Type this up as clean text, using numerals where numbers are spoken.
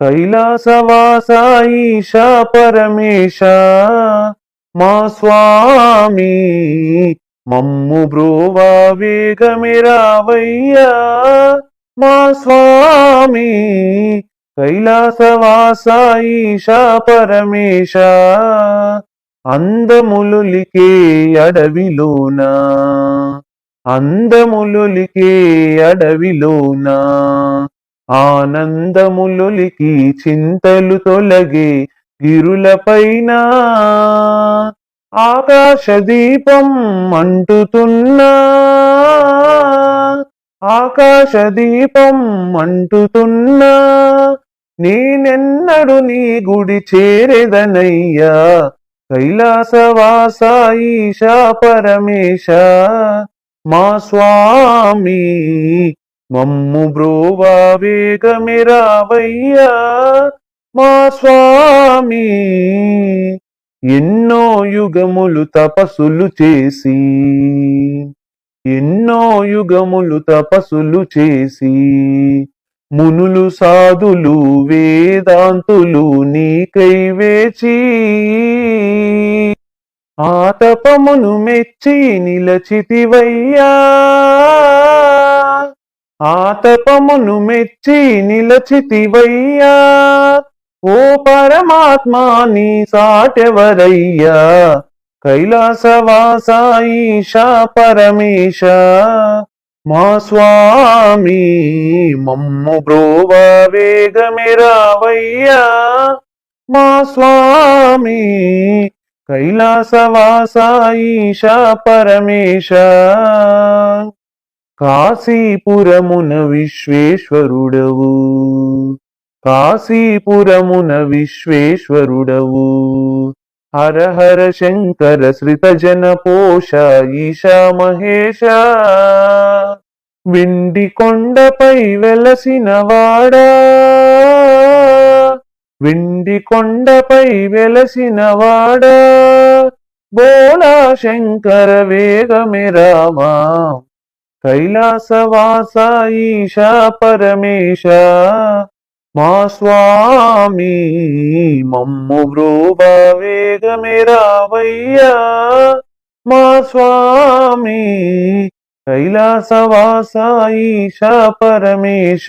కైలాసవాస ఈశా పరమేశ మా స్వామి మమ్ము బ్రోవా వేగమిరావయ్యా మా స్వామి కైలాసవాస ఈశా పరమేశ అందములులికే అడవిలోన అందములులికే అడవిలోన ఆనందములులికి చింతలు తొలగే గిరులపైన ఆకాశ దీపం అంటుతున్నా ఆకాశ దీపం అంటుతున్నా నేనెన్నడు నీ గుడి చేరెదనయ్యా కైలాసవాస ఈశా పరమేశ మా స్వామి మమ్ము బ్రోవా వేగమిరావయ్యా మా స్వామి ఎన్నో యుగములు తపస్సులు చేసి ఎన్నో యుగములు తపస్సులు చేసి మునులు సాధులు వేదాంతులు నీకై వేచి ఆ తపమును మెచ్చి నిలచితివయ్యా ఆ తపమును మెచ్చి నిలచితివయ్యా ఓ పరమాత్మా నీ సాటెవరయ్యా కైలాసవాస ఈశా పరమేశ మా స్వామి మమ్ము బ్రోవా వేగమిరావయ్యా మా స్వామి కైలాసవాస ఈశా పరమేశ కాశీపురమున విశ్వేశ్వరుడవు కాశీపురమున విశ్వేశ్వరుడవు హర హర శంకర శ్రిత జన పోష ఈశా మహేశ వెండి కొండపై వెలసిన వాడా వెండి కొండపై వెలసిన వాడా బోలా శంకర వేగమే రామా కైలాసవాస ఈశా పరమేశ మా స్వామి మమ్ము బ్రోవా వేగమిరావయ్యా మా స్వామి కైలాసవాస ఈశా పరమేశ